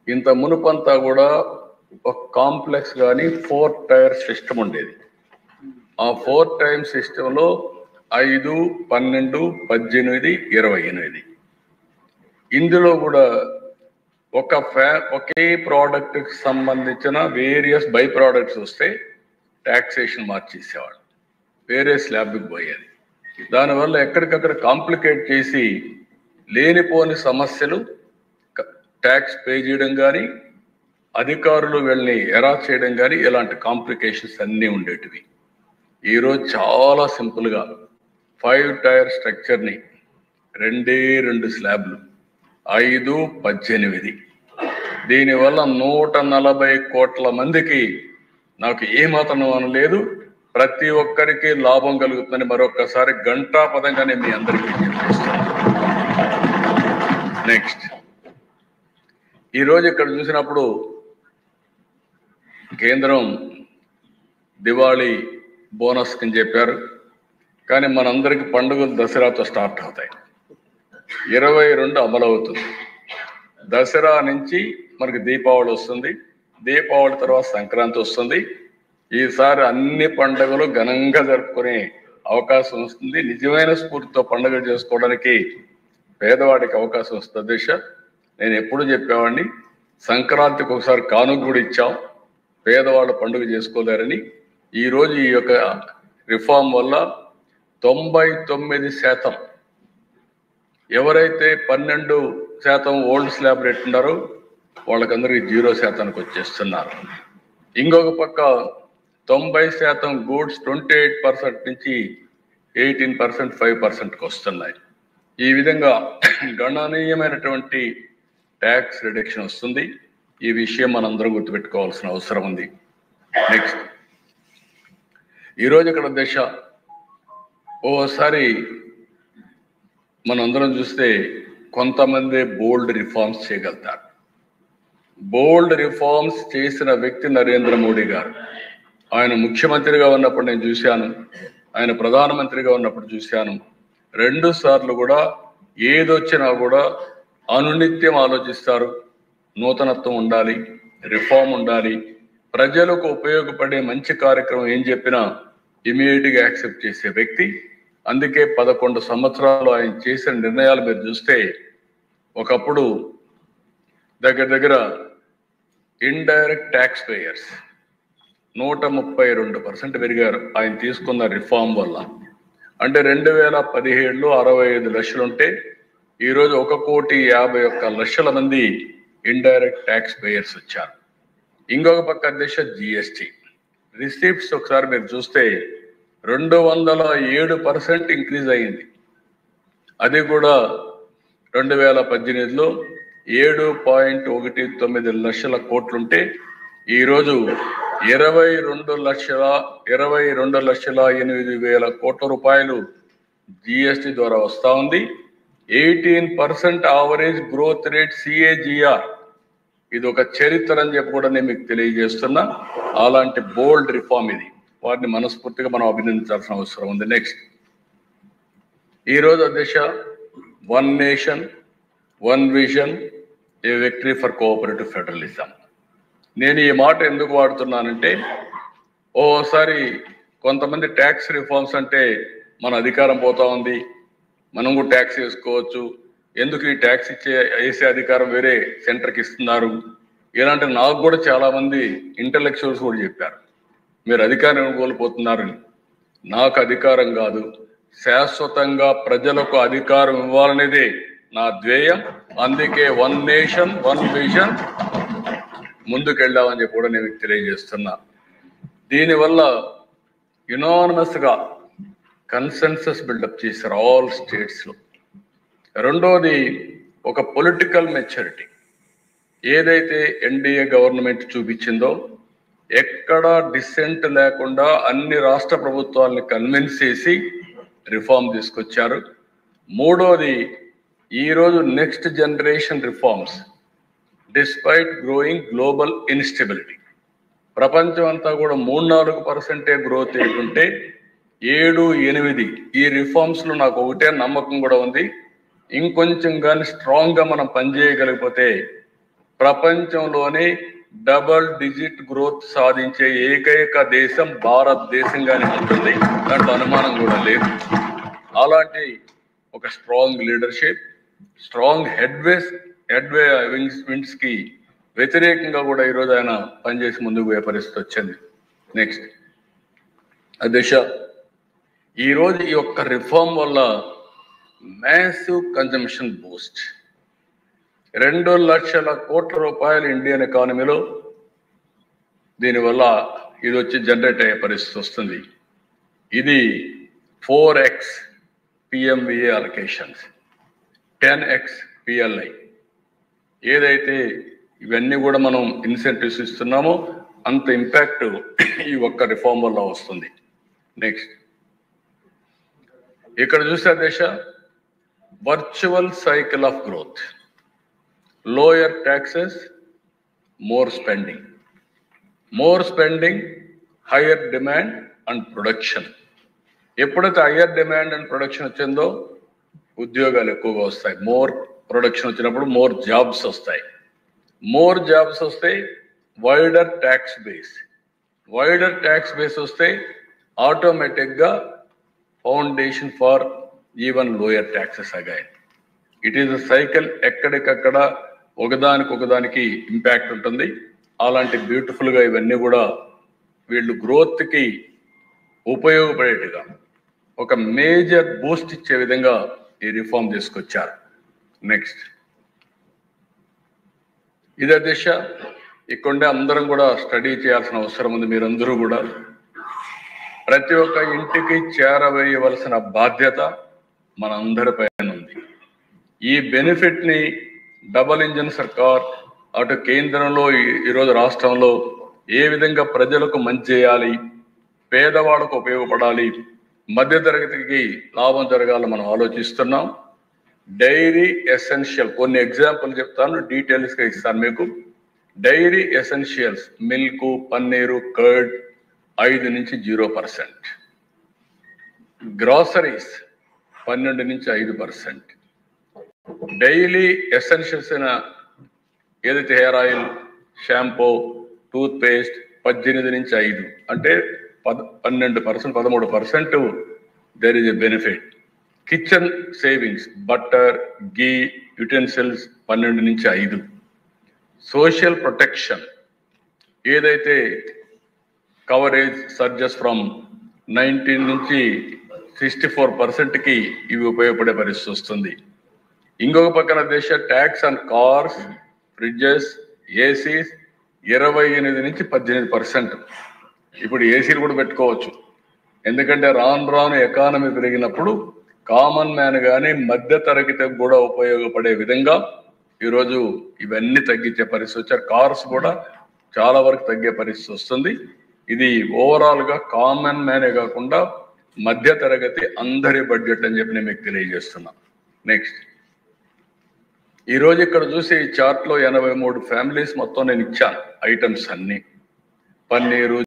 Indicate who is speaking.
Speaker 1: ఇంత మునుపంతా కూడా ఒక కాంప్లెక్స్ కానీ 4 టైర్ సిస్టమ్ ఉండేది. ఆ 4 టైర్ సిస్టంలో 5, 12, 18, 28 ఇందులో కూడా ఒకే ప్రోడక్ట్కి సంబంధించిన వేరియస్ బై ప్రోడక్ట్స్ వస్తే ట్యాక్సేషన్ మార్చేసేవాడు, వేరే స్లాబ్కి పోయేది. దానివల్ల ఎక్కడికక్కడ కాంప్లికేట్ చేసి లేనిపోని సమస్యలు ట్యాక్స్ పే చేయడం కానీ, అధికారులు వీళ్ళని ఎరాస్ చేయడం కానీ, ఇలాంటి కాంప్లికేషన్స్ అన్నీ ఉండేటివి. ఈరోజు చాలా సింపుల్గా 5 టైర్ స్ట్రక్చర్ని 2 స్లాబ్లు 5, 18 దీనివల్ల 140 కోట్ల మందికి నాకు ఏమాత్రం అనలేదు, ప్రతి ఒక్కరికి లాభం కలుగుతుందని మరొకసారి గంటాపదంగానే మీ అందరికీ చెప్పేస్తాను. నెక్స్ట్, ఈరోజు ఇక్కడ చూసినప్పుడు కేంద్రం దివాళీ బోనస్ అని చెప్పారు, కానీ మనందరికి పండుగలు దసరాతో స్టార్ట్ అవుతాయి. 22 అమలవుతుంది. దసరా నుంచి మనకి దీపావళి వస్తుంది, దీపావళి తర్వాత సంక్రాంతి వస్తుంది. ఈసారి అన్ని పండుగలు ఘనంగా జరుపుకునే అవకాశం వస్తుంది. నిజమైన స్ఫూర్తితో పండుగ చేసుకోవడానికి పేదవాడికి అవకాశం వస్తుంది. దిశ నేను ఎప్పుడు చెప్పేవాడిని, సంక్రాంతికి ఒకసారి కానుక కూడా ఇచ్చాం, పేదవాళ్ళు పండుగ చేసుకోలేరని. ఈరోజు ఈ యొక్క రిఫార్మ్ వల్ల 99% ఎవరైతే 12% ఓల్డ్ స్లాబ్ రేట్ ఉన్నారో వాళ్ళకందరికీ 0%కి వచ్చేస్తున్నారు. ఇంకొక పక్క 90% గూడ్స్ 28% నుంచి 18%, 5%కి వస్తున్నాయి. ఈ విధంగా గణనీయమైనటువంటి ట్యాక్స్ రిడక్షన్ వస్తుంది. ఈ విషయం మనందరం గుర్తుపెట్టుకోవాల్సిన అవసరం ఉంది. నెక్స్ట్, ఈరోజు ఇక్కడ దశ ఓసారి మనందరం చూస్తే కొంతమంది బోల్డ్ రిఫార్మ్స్ చేయగలుగుతారు. బోల్డ్ రిఫార్మ్స్ చేసిన వ్యక్తి నరేంద్ర మోడీ గారు. ఆయన ముఖ్యమంత్రిగా ఉన్నప్పుడు నేను చూశాను, ఆయన ప్రధానమంత్రిగా ఉన్నప్పుడు చూశాను. 2 సార్లు కూడా ఏదొచ్చినా కూడా అనునిత్యం ఆలోచిస్తారు. నూతనత్వం ఉండాలి, రిఫార్మ్ ఉండాలి, ప్రజలకు ఉపయోగపడే మంచి కార్యక్రమం ఏం చెప్పినా ఇమీడియట్గా యాక్సెప్ట్ చేసే వ్యక్తి. అందుకే 11 సంవత్సరాలు ఆయన చేసిన నిర్ణయాలు మీరు చూస్తే, ఒకప్పుడు దగ్గర ఇండైరెక్ట్ ట్యాక్స్ పేయర్స్ 132% పెరిగారు ఆయన తీసుకున్న రిఫార్మ్ వల్ల. అంటే 2017లో 65 లక్షలు ఉంటే ఈరోజు 1,51,00,000 మంది ఇండైరెక్ట్ ట్యాక్స్ పేయర్స్ వచ్చారు. ఇంకొక పక్క దిశ జిఎస్టి రిసీప్ట్స్ ఒకసారి మీరు చూస్తే 207% ఇంక్రీజ్ అయ్యింది. అది కూడా 2018లో 7.19 లక్షల కోట్లుంటే ఈరోజు 22,08,000 కోట్ల రూపాయలు జిఎస్టి ద్వారా వస్తూ ఉంది. 18% యావరేజ్ గ్రోత్ రేట్ CAGR. ఇది ఒక చరిత్ర అని చెప్పి కూడా నేను మీకు తెలియజేస్తున్నా. అలాంటి బోల్డ్ రిఫార్మ్ ఇది, వారిని మనస్ఫూర్తిగా మనం అభినందించాల్సిన అవసరం ఉంది. నెక్స్ట్, ఈరోజు అధ్యక్ష, 1 nation 1 vision, A victory for cooperative federalism. నేను ఈ మాట ఎందుకు వాడుతున్నానంటే, ఓసారి కొంతమంది ట్యాక్స్ రిఫార్మ్స్ అంటే మన అధికారం పోతా ఉంది, మనం కూడా ట్యాక్స్ వేసుకోవచ్చు, ఎందుకు ఈ ట్యాక్స్ వేసే అధికారం వేరే సెంటర్కి ఇస్తున్నారు, ఇలాంటి నాకు కూడా చాలా మంది ఇంటలెక్చువల్స్ కూడా చెప్పారు, మీరు అధికారం కోల్పోతున్నారని. నాకు అధికారం కాదు, శాశ్వతంగా ప్రజలకు అధికారం ఇవ్వాలనేదే నా ధ్యేయం. అందుకే 1 నేషన్ 1 విజన్ ముందుకెళ్దామని చెప్పి కూడా నేను తెలియజేస్తున్నా. దీనివల్ల యునానిమస్గా కన్సెన్సస్ బిల్డప్ చేశారు ఆల్ స్టేట్స్లో. రెండోది, ఒక పొలిటికల్ మెచ్యూరిటీ ఏదైతే ఎన్డీఏ గవర్నమెంట్ చూపించిందో, ఎక్కడా డిసెంట్ లేకుండా అన్ని రాష్ట్ర ప్రభుత్వాలను కన్విన్స్ చేసి రిఫార్మ్ తీసుకొచ్చారు. మూడోది, ఈరోజు next generation reforms despite growing global instability, ప్రపంచం అంతా కూడా 3-4% గ్రోత్ ఉంటే 7-8 ఈ రిఫార్మ్స్లో నాకు ఒకటే నమ్మకం కూడా ఉంది, ఇంకొంచెం కానీ స్ట్రాంగ్గా మనం పనిచేయగలిగిపోతే ప్రపంచంలోనే డబుల్ డిజిట్ గ్రోత్ సాధించే ఏకైక దేశం భారతదేశంగానే ఉంటుంది. దాంట్లో అనుమానం కూడా లేదు. అలాంటి ఒక strong leadership, strong headway winds కి వ్యతిరేకంగా కూడా ఈరోజు ఆయన పనిచేసి ముందుకు పోయే పరిస్థితి వచ్చింది. నెక్స్ట్ అధ్యక్ష, ఈరోజు ఈ యొక్క రిఫార్మ్ వల్ల మ్యాసివ్ కన్జంప్షన్ బూస్ట్, 2 లక్షల కోట్ల రూపాయలు ఇండియన్ ఎకానమీలో దీనివల్ల ఇది వచ్చి జనరేట్ అయ్యే పరిస్థితి వస్తుంది. ఇది 4x PMVA allocations, 10x PLI, ఏదైతే ఇవన్నీ కూడా మనం ఇన్సెంటివ్స్ ఇస్తున్నామో అంత ఇంపాక్ట్ ఈ ఒక్క రిఫార్మ్ వల్ల వస్తుంది. నెక్స్ట్ ఇక్కడ చూస్తే దేశ virtual cycle of growth, lower taxes, more spending, higher demand and production. ఎప్పుడైతే హయ్యర్ డిమాండ్ అండ్ ప్రొడక్షన్ వచ్చిందో ఉద్యోగాలు ఎక్కువగా వస్తాయి. మోర్ ప్రొడక్షన్ వచ్చినప్పుడు మోర్ జాబ్స్ వస్తాయి. మోర్ జాబ్స్ వస్తే వైడర్ ట్యాక్స్ బేస్ వస్తే ఆటోమేటిక్గా foundation for even lower taxes again. It is a cycle, ఎక్కడికక్కడ ఒకదానికి ఇంపాక్ట్ ఉంటుంది. అలాంటి బ్యూటిఫుల్గా ఇవన్నీ కూడా వీళ్ళు గ్రోత్కి ఉపయోగపడేట్టుగా ఒక మేజర్ బూస్ట్ ఇచ్చే విధంగా ఈ రిఫార్మ్ తీసుకొచ్చారు. నెక్స్ట్ ఇదే దిశ ఇక్కడే అందరం కూడా స్టడీ చేయాల్సిన అవసరం ఉంది. మీరందరూ కూడా ప్రతి ఒక్క ఇంటికి చేరవేయవలసిన బాధ్యత మనందరిపైన ఉంది. ఈ బెనిఫిట్ ని డబుల్ ఇంజిన్ సర్కార్ అటు కేంద్రంలో ఈరోజు రాష్ట్రంలో ఏ విధంగా ప్రజలకు మంచి చేయాలి, పేదవాళ్ళకు ఉపయోగపడాలి, మధ్యతరగతికి లాభం జరగాలని మనం ఆలోచిస్తున్నాం. డైరీ ఎసెన్షియల్ కొన్ని ఎగ్జాంపుల్ చెప్తాను, డీటెయిల్స్గా ఇస్తాను మీకు. Dairy essentials, milk, paneer, curd 5 నుంచి 0%, గ్రాసరీస్ 12 నుంచి 5%, డైలీ ఎసెన్షియల్స్ అయిన ఏదైతే hair oil, shampoo, toothpaste 18 నుంచి 5, అంటే 12%, 13% there is a benefit. Kitchen savings, butter, ghee, utensils 12 నుంచి 5. సోషల్ ప్రొటెక్షన్ ఏదైతే కవరేజ్ సర్జెస్ ఫ్రమ్ 19 నుంచి 64%కి ఇవి ఉపయోగపడే పరిస్థితి వస్తుంది. ఇంకొక పక్కన దేశ tax on cars, fridges, ACs 28 నుంచి 18%. ఇప్పుడు ఏసీలు కూడా పెట్టుకోవచ్చు, ఎందుకంటే రాను ఎకానమీ పెరిగినప్పుడు కామన్ మ్యాన్ కానీ మధ్య తరగతికి కూడా ఉపయోగపడే విధంగా ఈరోజు ఇవన్నీ తగ్గించే పరిస్థితి వచ్చారు. కార్స్ కూడా చాలా వరకు తగ్గే పరిస్థితి వస్తుంది. ఇది ఓవరాల్గా కామన్ మ్యానే కాకుండా మధ్య తరగతి అందరి బడ్జెట్ అని చెప్పి నేను మీకు తెలియజేస్తున్నా. నెక్స్ట్ ఈరోజు ఇక్కడ చూసి ఈ చార్ట్లో 83 ఫ్యామిలీస్ మొత్తం నేను ఇచ్చాను ఐటమ్స్ అన్ని. పన్నీరు,